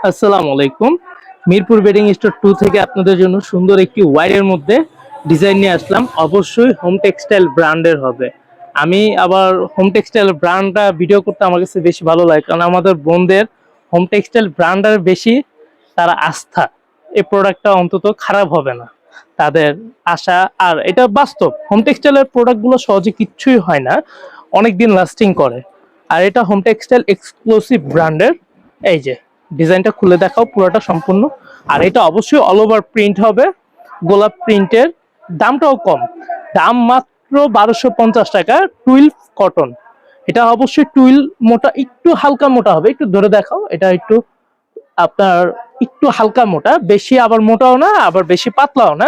আসসালামু আলাইকুম। Mirpur bedding store 2 থেকে আপনাদের জন্য সুন্দর একটি ওয়্যারের মধ্যে ডিজাইন নিয়ে আসলাম। অবশ্যই হোম টেক্সটাইল ব্র্যান্ডের হবে। আমি আবার হোম টেক্সটাইল ব্র্যান্ডটা ভিডিও করতে আমার কাছে বেশি ভালো লাগে, কারণ আমাদের বোনদের হোম টেক্সটাইল ব্র্যান্ডের বেশি তারা আস্থা। এই প্রোডাক্টটা অন্তত খারাপ হবে না, তাদের আশা। আর এটা বাস্তব, হোম টেক্সটাইলের প্রোডাক্টগুলো সহজে কিচ্ছুই হয় না, অনেক দিন লাস্টিং করে। আর এটা হোম টেক্সটাইল এক্সক্লুসিভ ব্র্যান্ডের। এই যে ডিজাইনটা খুলে দেখাও পুরোটা সম্পূর্ণ। আর এটা অবশ্যই অল ওভার প্রিন্ট হবে, গোলাপ প্রিন্টের। দামটাও কম, দাম মাত্র 1250 টাকা। টুইল কটন, এটা অবশ্যই টুইল মোটা, একটু হালকা মোটা হবে। একটু ধরে দেখাও, এটা একটু আপনার একটু হালকা মোটা, বেশি আবার মোটাও না আবার বেশি পাতলাও না,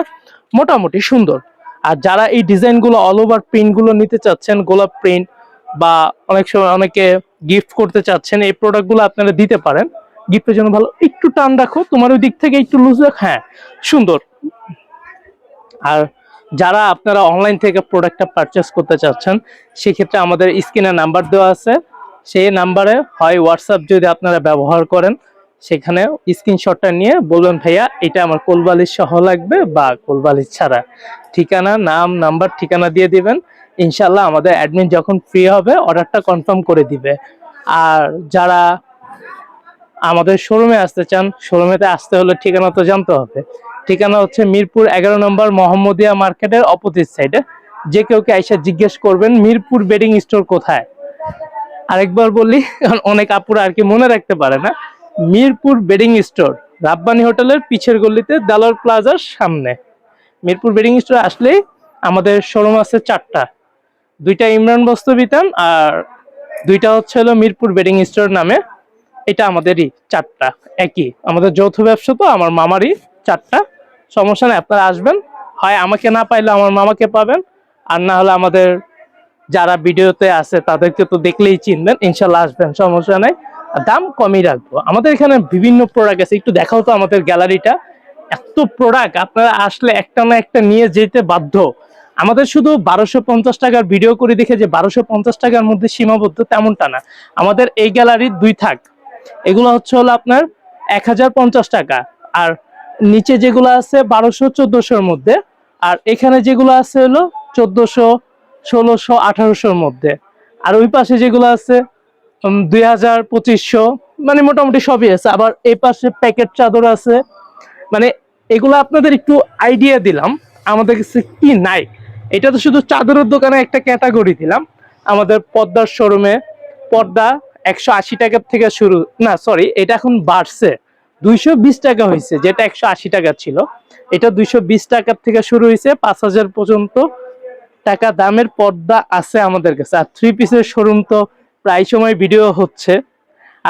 মোটামুটি সুন্দর। আর যারা এই ডিজাইনগুলো অল ওভার প্রিন্টগুলো নিতে চাচ্ছেন, গোলাপ প্রিন্ট, বা অনেক সময় অনেকে গিফট করতে চাচ্ছেন, এই প্রোডাক্টগুলো আপনারা দিতে পারেন গিফটের জন্য। ভালো, একটু টান রাখো, তোমার ওই দিক থেকে একটু লুজ রাখ, হ্যাঁ সুন্দর। আর যারা আপনারা অনলাইন থেকে প্রোডাক্টটা পারচেস করতে চাচ্ছেন, সেক্ষেত্রে আমাদের স্ক্রিনে নাম্বার দেওয়া আছে, সেই নাম্বারে হয় হোয়াটসঅ্যাপ যদি আপনারা ব্যবহার করেন, সেখানে স্ক্রিনশটটা নিয়ে বলবেন ভাইয়া এটা আমার কোলবালিশ সহ লাগবে বা কোলবালিশ ছাড়া, ঠিকানা, নাম, নাম্বার, ঠিকানা দিয়ে দিবেন। ইনশাল্লাহ আমাদের অ্যাডমিন যখন ফ্রি হবে অর্ডারটা কনফার্ম করে দিবে। আর যারা আমাদের শোরুমে আসতে চান, শোরুমেতে আসতে হলে ঠিকানা তো জানতে হবে। ঠিকানা হচ্ছে মিরপুর 11 নম্বর মোহাম্মদিয়া মার্কেটের অপোজিট সাইডে। যে কেউ আইসা জিজ্ঞেস করবেন মিরপুর বেডিং স্টোর কোথায়। আরেকবার বলি, কারণ অনেক আপুরা আর কি মনে রাখতে পারে না। মিরপুর বেডিং স্টোর রাব্বানি হোটেলের পিছের গলিতে, দালাল প্লাজার সামনে। মিরপুর বেডিং স্টোর আসলেই আমাদের শোরুম আছে চারটা, দুইটা ইমরান বস্ত্র বিতান, আর দুইটা হচ্ছে হলো মিরপুর বেডিং স্টোর নামে। এটা আমাদেরই চারটা, একই আমাদের যৌথ ব্যবসা, তো আমার মামারই চারটা। সমস্যা নেই, আপনারা আসবেন, হয় আমাকে না পাইলে আমার মামাকে পাবেন, আর না হলে আমাদের যারা ভিডিওতে আছে তাদেরকে তো দেখলেই চিনবেন। ইনশাল্লাহ আসবেন, সমস্যা নাই। দাম কমই রাখবো। আমাদের এখানে বিভিন্ন প্রোডাক্ট আছে, একটু দেখাও তো আমাদের গ্যালারিটা। এত প্রোডাক্ট, আপনারা আসলে একটা না একটা নিয়ে যেতে বাধ্য। আমাদের শুধু 1250 টাকার ভিডিও করে দেখে যে 1250 টাকার মধ্যে সীমাবদ্ধ তেমনটা না। আমাদের এই গ্যালারির দুই থাক, এগুলো হচ্ছে হলো আপনার 1050 টাকা। আর নিচে যেগুলো আছে 1200-1400-র মধ্যে। আর এখানে যেগুলো আছে হলো 1400, 1600, 1800-র মধ্যে। আর ওই পাশে যেগুলো আছে 2000, 2500, মানে মোটামুটি সবই আছে। আবার এই পাশে প্যাকেট চাদর আছে। মানে এগুলো আপনাদের একটু আইডিয়া দিলাম আমাদের কাছে কি নাই। এটা তো শুধু চাদরের দোকানে একটা ক্যাটাগরি দিলাম। আমাদের পর্দার শোরুমে পর্দা 180 টাকার থেকে শুরু, না সরি, এটা এখন বাড়ছে, 220 টাকা হয়েছে। যেটা 180 টাকা ছিল, এটা 220 টাকার থেকে শুরু হয়েছে। 5000 পর্যন্ত টাকা দামের পর্দা আছে আমাদের কাছে। আর 3 পিসের শোরুম তো প্রায় সময় ভিডিও হচ্ছে,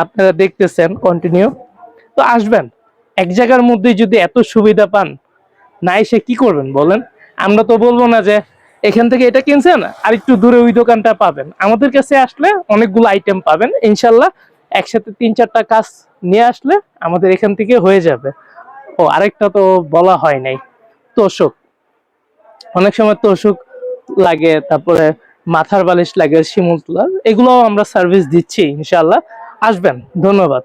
আপনারা দেখতেছেন কন্টিনিউ। তো আসবেন, এক জায়গার মধ্যে যদি এত সুবিধা পান, না এসে কি করবেন বলেন। আমরা তো বলবো না যে এখান থেকে এটা কিনছেন আর একটু দূরে ওই দোকানটা পাবেন। আমাদের কাছে আসলে অনেকগুলো আইটেম পাবেন ইনশাল্লাহ। একসাথে 3-4টা কাজ নিয়ে আসলে আমাদের এখান থেকে হয়ে যাবে। ও আরেকটা তো বলা হয় নাই, তোষক। অনেক সময় তোষক লাগে, তারপরে মাথার বালিশ লাগে, শিমুল তোলার, এগুলোও আমরা সার্ভিস দিচ্ছি ইনশাল্লাহ। আসবেন, ধন্যবাদ।